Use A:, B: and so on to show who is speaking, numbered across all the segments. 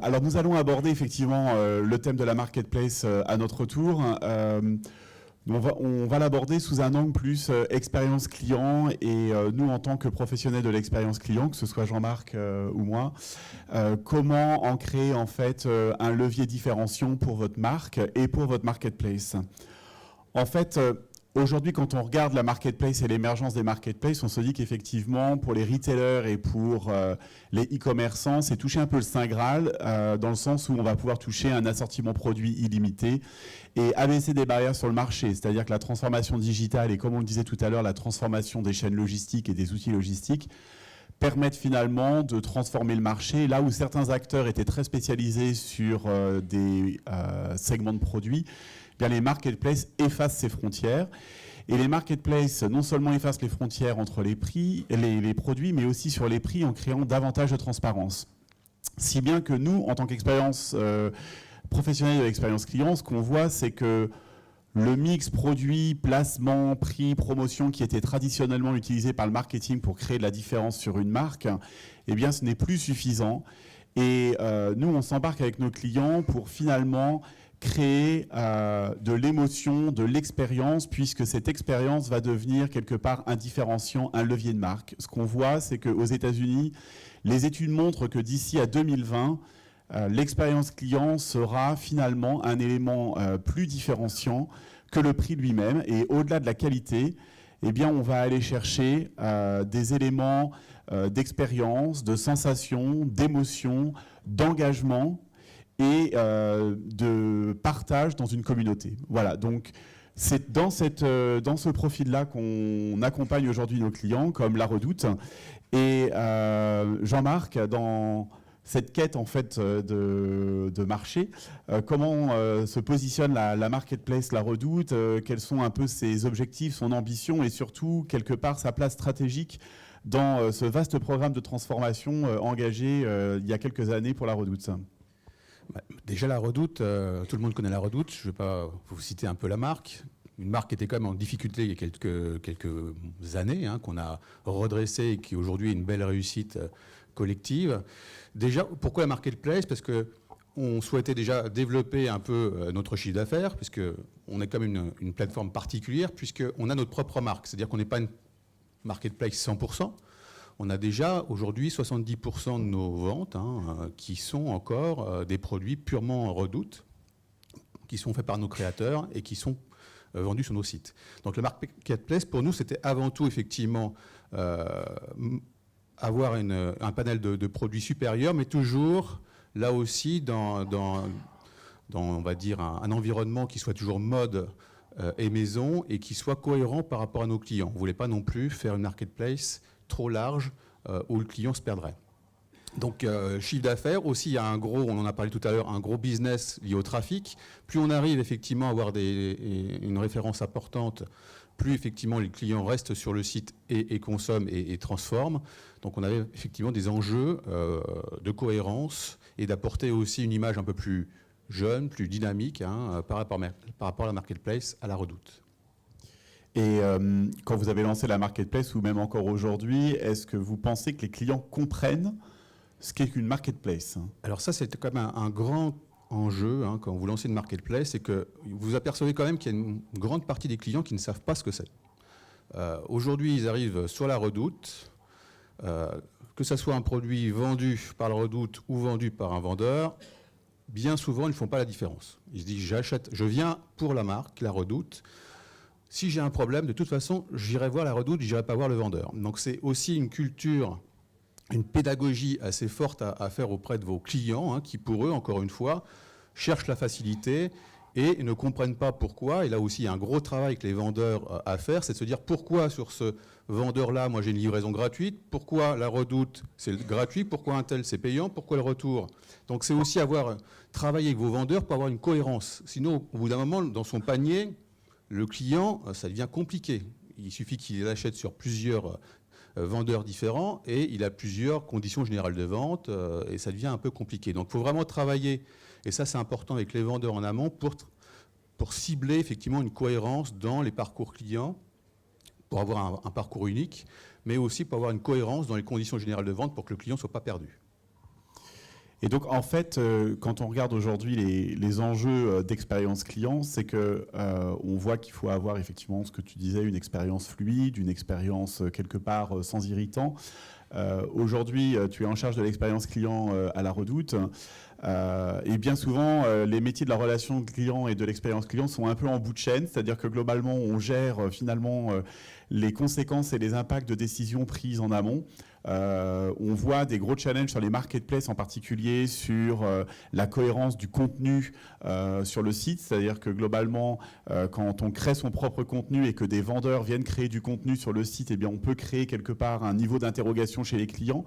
A: Alors nous allons aborder effectivement le thème de la marketplace à notre tour. On va l'aborder sous un angle plus expérience client et nous en tant que professionnels de l'expérience client, que ce soit Jean-Marc ou moi, comment en créer en fait un levier différenciant pour votre marque et pour votre marketplace. En fait, aujourd'hui, quand on regarde la marketplace et l'émergence des marketplaces, on se dit qu'effectivement, pour les retailers et pour les e-commerçants, c'est toucher un peu le Saint Graal, dans le sens où on va pouvoir toucher un assortiment produit illimité et abaisser des barrières sur le marché. C'est-à-dire que la transformation digitale et, comme on le disait tout à l'heure, la transformation des chaînes logistiques et des outils logistiques permettent finalement de transformer le marché. Là où certains acteurs étaient très spécialisés sur des segments de produits, bien les marketplaces effacent ces frontières. Et les marketplaces non seulement effacent les frontières entre les prix, les produits, mais aussi sur les prix en créant davantage de transparence. Si bien que nous, en tant qu'expérience professionnelle de l'expérience client, ce qu'on voit, c'est que le mix produit, placement, prix, promotion qui était traditionnellement utilisé par le marketing pour créer de la différence sur une marque, eh bien ce n'est plus suffisant. Et nous, on s'embarque avec nos clients pour finalement créer de l'émotion, de l'expérience, puisque cette expérience va devenir quelque part un différenciant, un levier de marque. Ce qu'on voit, c'est qu'aux États-Unis, les études montrent que d'ici à 2020, l'expérience client sera finalement un élément plus différenciant que le prix lui-même. Et au-delà de la qualité, eh bien, on va aller chercher des éléments d'expérience, de sensation, d'émotion, d'engagement et de partage dans une communauté. Voilà, donc c'est dans ce profil-là qu'on accompagne aujourd'hui nos clients, comme La Redoute. Et Jean-Marc, dans cette quête en fait de marché, comment se positionne la marketplace La Redoute, quels sont un peu ses objectifs, son ambition et surtout, quelque part, sa place stratégique dans ce vaste programme de transformation engagé il y a quelques années pour La Redoute.
B: Déjà, La Redoute, tout le monde connaît La Redoute. Je ne vais pas vous citer un peu la marque. Une marque qui était quand même en difficulté il y a quelques années, hein, qu'on a redressée et qui aujourd'hui est une belle réussite collective. Déjà, pourquoi la marketplace? Parce qu'on souhaitait déjà développer un peu notre chiffre d'affaires, puisqu'on est comme une plateforme particulière, puisqu'on a notre propre marque. C'est-à-dire qu'on n'est pas une marketplace 100%. On a déjà aujourd'hui 70% de nos ventes qui sont encore des produits purement Redoute, qui sont faits par nos créateurs et qui sont vendus sur nos sites. Donc le marketplace, pour nous, c'était avant tout effectivement avoir un panel de produits supérieurs, mais toujours là aussi dans on va dire, un environnement qui soit toujours mode et maison et qui soit cohérent par rapport à nos clients. On ne voulait pas non plus faire une marketplace trop large où le client se perdrait. Donc chiffre d'affaires, aussi il y a on en a parlé tout à l'heure, un gros business lié au trafic. Plus on arrive effectivement à avoir une référence importante, plus effectivement les clients restent sur le site et consomment et transforment. Donc on avait effectivement des enjeux de cohérence et d'apporter aussi une image un peu plus jeune, plus dynamique par rapport à la marketplace, à La Redoute.
A: Et quand vous avez lancé la marketplace, ou même encore aujourd'hui, est-ce que vous pensez que les clients comprennent ce qu'est qu'une marketplace?
B: Alors ça, c'est quand même un grand enjeu quand vous lancez une marketplace, c'est que vous apercevez quand même qu'il y a une grande partie des clients qui ne savent pas ce que c'est. Aujourd'hui, ils arrivent sur La Redoute, que ce soit un produit vendu par La Redoute ou vendu par un vendeur, bien souvent, ils ne font pas la différence. Ils se disent, je viens pour la marque, La Redoute. Si j'ai un problème, de toute façon, j'irai voir La Redoute, je n'irai pas voir le vendeur. Donc c'est aussi une culture, une pédagogie assez forte à faire auprès de vos clients, qui pour eux, encore une fois, cherchent la facilité et ne comprennent pas pourquoi. Et là aussi, il y a un gros travail que les vendeurs à faire, c'est de se dire pourquoi sur ce vendeur-là, moi j'ai une livraison gratuite, pourquoi La Redoute c'est gratuit, pourquoi un tel c'est payant, pourquoi le retour. Donc c'est aussi travailler avec vos vendeurs pour avoir une cohérence. Sinon, au bout d'un moment, dans son panier, le client, ça devient compliqué. Il suffit qu'il achète sur plusieurs vendeurs différents et il a plusieurs conditions générales de vente et ça devient un peu compliqué. Donc il faut vraiment travailler, et ça c'est important avec les vendeurs en amont, pour cibler effectivement une cohérence dans les parcours clients, pour avoir un parcours unique, mais aussi pour avoir une cohérence dans les conditions générales de vente pour que le client ne soit pas perdu.
A: Et donc, en fait, quand on regarde aujourd'hui les enjeux d'expérience client, c'est que on voit qu'il faut avoir effectivement ce que tu disais, une expérience fluide, une expérience quelque part sans irritant. Aujourd'hui, tu es en charge de l'expérience client à la Redoute. Et bien souvent, les métiers de la relation client et de l'expérience client sont un peu en bout de chaîne, c'est-à-dire que globalement, on gère finalement les conséquences et les impacts de décisions prises en amont. On voit des gros challenges sur les marketplaces, en particulier sur la cohérence du contenu sur le site. C'est-à-dire que globalement, quand on crée son propre contenu et que des vendeurs viennent créer du contenu sur le site, eh bien, on peut créer quelque part un niveau d'interrogation chez les clients.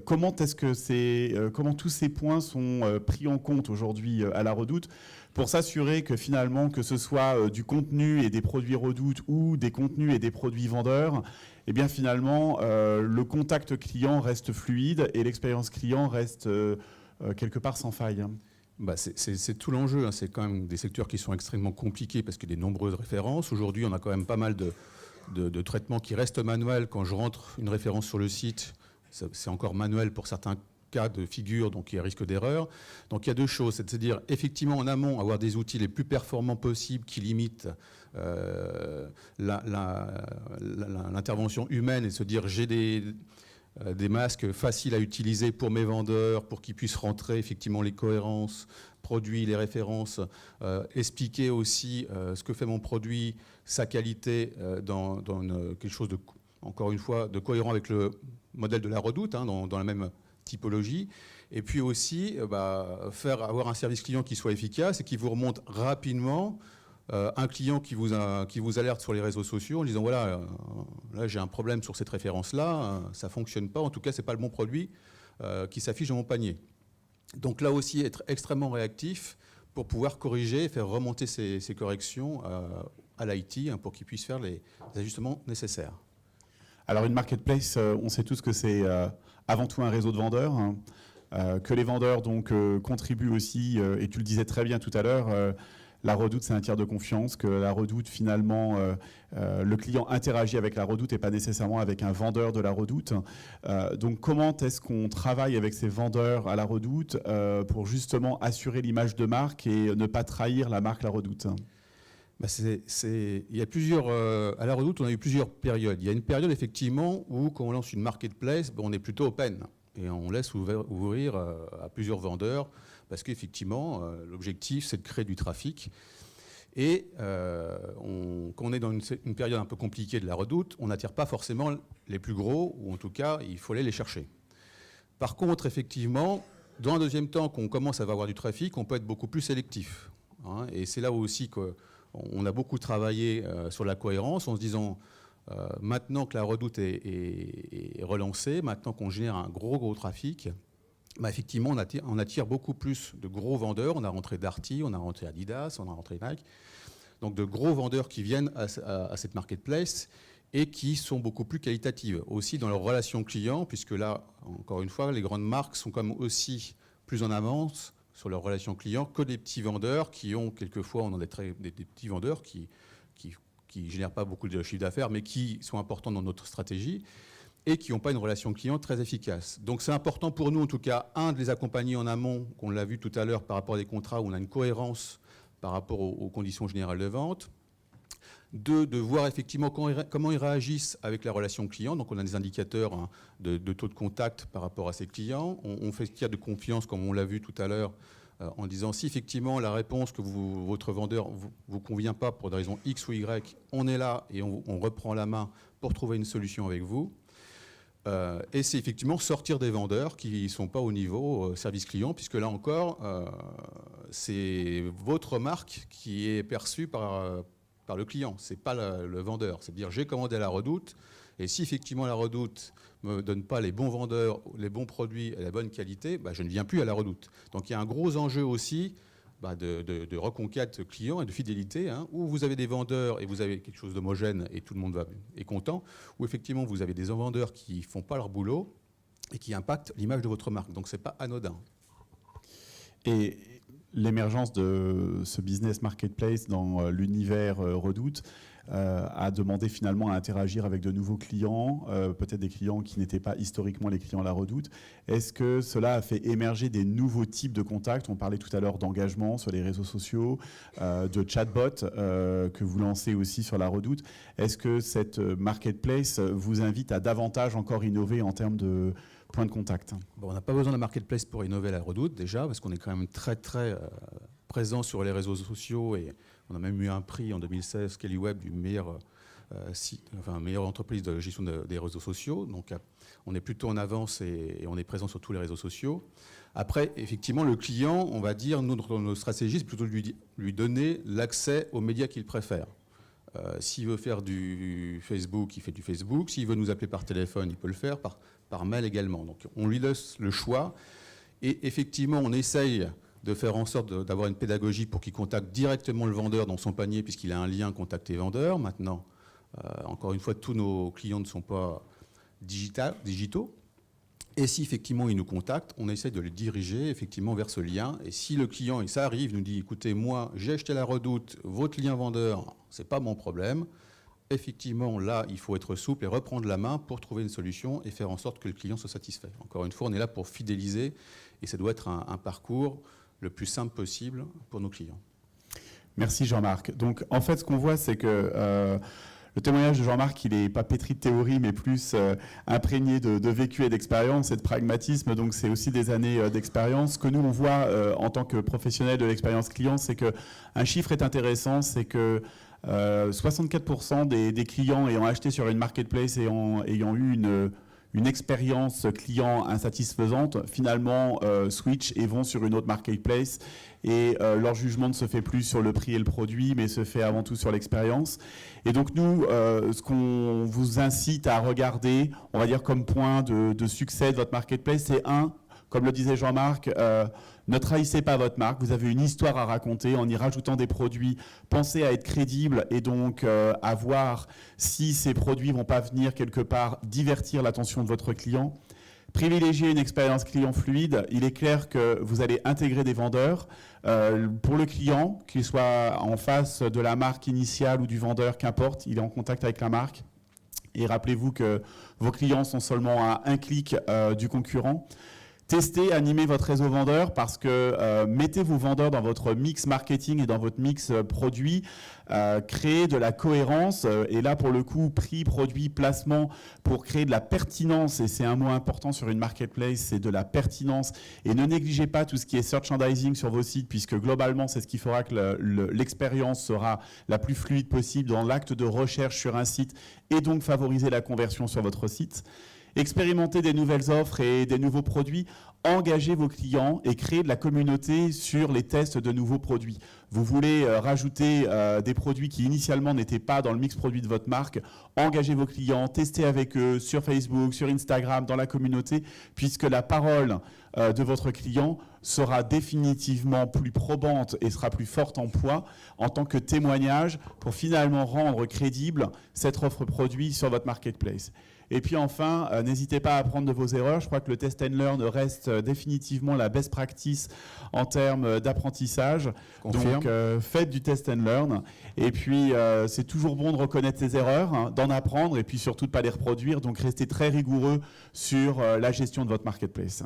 A: Comment tous ces points sont pris en compte aujourd'hui à la Redoute pour s'assurer que finalement, que ce soit du contenu et des produits Redoute ou des contenus et des produits vendeurs, eh bien finalement, le contact client reste fluide et l'expérience client reste quelque part sans faille.
B: Bah c'est tout l'enjeu, hein. C'est quand même des secteurs qui sont extrêmement compliqués parce qu'il y a de nombreuses références. Aujourd'hui, on a quand même pas mal de traitements qui restent manuels. Quand je rentre une référence sur le site, c'est encore manuel pour certains cas de figure, donc il y a risque d'erreur. Donc il y a deux choses, c'est-à-dire effectivement en amont avoir des outils les plus performants possibles qui limitent l'intervention humaine et se dire j'ai des masques faciles à utiliser pour mes vendeurs, pour qu'ils puissent rentrer effectivement les cohérences, produits, les références, expliquer aussi ce que fait mon produit, sa qualité dans quelque chose de, encore une fois, de cohérent avec le modèle de la Redoute, hein, dans la même typologie, et puis aussi avoir un service client qui soit efficace et qui vous remonte rapidement un client qui vous alerte sur les réseaux sociaux en disant voilà, là j'ai un problème sur cette référence-là, ça ne fonctionne pas, en tout cas ce n'est pas le bon produit qui s'affiche dans mon panier. Donc là aussi être extrêmement réactif pour pouvoir corriger et faire remonter ces corrections à l'IT hein, pour qu'ils puissent faire les ajustements nécessaires.
A: Alors une marketplace, on sait tous que c'est avant tout un réseau de vendeurs, hein, que les vendeurs donc contribuent aussi, et tu le disais très bien tout à l'heure, la Redoute c'est un tiers de confiance, que la Redoute finalement, le client interagit avec la Redoute et pas nécessairement avec un vendeur de la Redoute. Donc comment est-ce qu'on travaille avec ces vendeurs à la Redoute pour justement assurer l'image de marque et ne pas trahir la marque la Redoute?
B: Il y a plusieurs, à la Redoute, on a eu plusieurs périodes. Il y a une période, effectivement, où, quand on lance une marketplace, on est plutôt open. Et on laisse ouvrir à plusieurs vendeurs, parce qu'effectivement, l'objectif, c'est de créer du trafic. Et quand on est dans une période un peu compliquée de la Redoute, on n'attire pas forcément les plus gros, ou en tout cas, il faut aller les chercher. Par contre, effectivement, dans un deuxième temps, quand on commence à avoir du trafic, on peut être beaucoup plus sélectif. Hein, et c'est là aussi que on a beaucoup travaillé sur la cohérence en se disant maintenant que la Redoute est relancée, maintenant qu'on génère un gros trafic, effectivement on attire beaucoup plus de gros vendeurs. On a rentré Darty, on a rentré Adidas, on a rentré Nike. Donc de gros vendeurs qui viennent à cette marketplace et qui sont beaucoup plus qualitatives aussi dans leur relation client, puisque là, encore une fois, les grandes marques sont comme aussi plus en avance sur leur relation client que des petits vendeurs qui ont, quelquefois, on a des petits vendeurs qui génèrent pas beaucoup de chiffre d'affaires, mais qui sont importants dans notre stratégie et qui n'ont pas une relation client très efficace. Donc c'est important pour nous, en tout cas, de les accompagner en amont, qu'on l'a vu tout à l'heure par rapport à des contrats où on a une cohérence par rapport aux conditions générales de vente. De voir effectivement comment ils réagissent avec la relation client. Donc on a des indicateurs hein, de taux de contact par rapport à ces clients. On fait ce tiers de confiance, comme on l'a vu tout à l'heure, en disant si effectivement la réponse que votre vendeur ne vous convient pas pour des raisons X ou Y, on est là et on reprend la main pour trouver une solution avec vous. Et c'est effectivement sortir des vendeurs qui ne sont pas au niveau service client, puisque là encore, c'est votre marque qui est perçue par le client, ce n'est pas le vendeur. C'est-à-dire j'ai commandé à la Redoute, et si effectivement la Redoute ne me donne pas les bons vendeurs, les bons produits et la bonne qualité, je ne viens plus à la Redoute. Donc il y a un gros enjeu aussi de reconquête client et de fidélité, hein, où vous avez des vendeurs et vous avez quelque chose d'homogène et tout le monde est content, où effectivement vous avez des vendeurs qui ne font pas leur boulot et qui impactent l'image de votre marque. Donc ce n'est pas anodin.
A: Et l'émergence de ce business marketplace dans l'univers Redoute, a demandé finalement à interagir avec de nouveaux clients, peut-être des clients qui n'étaient pas historiquement les clients La Redoute. Est-ce que cela a fait émerger des nouveaux types de contacts? On parlait tout à l'heure d'engagement sur les réseaux sociaux, de chatbot que vous lancez aussi sur La Redoute. Est-ce que cette marketplace vous invite à davantage encore innover en termes de points de contact?
B: Bon, on n'a pas besoin de marketplace pour innover à La Redoute déjà, parce qu'on est quand même très présent sur les réseaux sociaux, et on a même eu un prix en 2016 Kellyweb du meilleur meilleure entreprise de gestion des réseaux sociaux. Donc on est plutôt en avance et on est présent sur tous les réseaux sociaux. Après, effectivement, le client, on va dire, nous, notre stratégie, c'est plutôt de lui donner l'accès aux médias qu'il préfère. S'il veut faire du Facebook, il fait du Facebook. S'il veut nous appeler par téléphone, il peut le faire, par mail également. Donc on lui laisse le choix. Et effectivement, on essaye de faire en sorte d'avoir une pédagogie pour qu'il contacte directement le vendeur dans son panier, puisqu'il a un lien contacter-vendeur. Maintenant, encore une fois, tous nos clients ne sont pas digitaux. Et si effectivement il nous contacte, on essaye de le diriger effectivement vers ce lien. Et si le client, et ça arrive, nous dit, écoutez, moi j'ai acheté La Redoute, votre lien vendeur, c'est pas mon problème. Effectivement, là, il faut être souple et reprendre la main pour trouver une solution et faire en sorte que le client soit satisfait. Encore une fois, on est là pour fidéliser et ça doit être un parcours le plus simple possible pour nos clients.
A: Merci Jean-Marc. Donc en fait, ce qu'on voit, c'est que le témoignage de Jean-Marc, il n'est pas pétri de théorie, mais plus imprégné de vécu et d'expérience et de pragmatisme. Donc c'est aussi des années d'expérience. Ce que nous, on voit en tant que professionnels de l'expérience client, c'est qu'un chiffre est intéressant, c'est que 64% des clients ayant acheté sur une marketplace et ayant eu une expérience client insatisfaisante, finalement switch et vont sur une autre marketplace et leur jugement ne se fait plus sur le prix et le produit, mais se fait avant tout sur l'expérience. Et donc nous, ce qu'on vous incite à regarder, on va dire comme point de succès de votre marketplace, c'est comme le disait Jean-Marc, ne trahissez pas votre marque, vous avez une histoire à raconter en y rajoutant des produits, pensez à être crédible et donc à voir si ces produits ne vont pas venir quelque part divertir l'attention de votre client. Privilégiez une expérience client fluide, il est clair que vous allez intégrer des vendeurs. Pour le client, qu'il soit en face de la marque initiale ou du vendeur, qu'importe, il est en contact avec la marque. Et rappelez-vous que vos clients sont seulement à un clic du concurrent. Testez, animez votre réseau vendeur parce que mettez vos vendeurs dans votre mix marketing et dans votre mix produit, créez de la cohérence et là pour le coup prix, produit, placement pour créer de la pertinence et c'est un mot important sur une marketplace, c'est de la pertinence et ne négligez pas tout ce qui est merchandising sur vos sites puisque globalement c'est ce qui fera que l'expérience sera la plus fluide possible dans l'acte de recherche sur un site et donc favoriser la conversion sur votre site. Expérimentez des nouvelles offres et des nouveaux produits, engagez vos clients et créez de la communauté sur les tests de nouveaux produits. Vous voulez rajouter des produits qui initialement n'étaient pas dans le mix produit de votre marque, engagez vos clients, testez avec eux sur Facebook, sur Instagram, dans la communauté, puisque la parole de votre client sera définitivement plus probante et sera plus forte en poids en tant que témoignage pour finalement rendre crédible cette offre produit sur votre marketplace. Et puis enfin, n'hésitez pas à apprendre de vos erreurs. Je crois que le test and learn reste définitivement la best practice en termes d'apprentissage. Donc faites du test and learn. Et puis c'est toujours bon de reconnaître ses erreurs, hein, d'en apprendre et puis surtout de ne pas les reproduire. Donc restez très rigoureux sur la gestion de votre marketplace.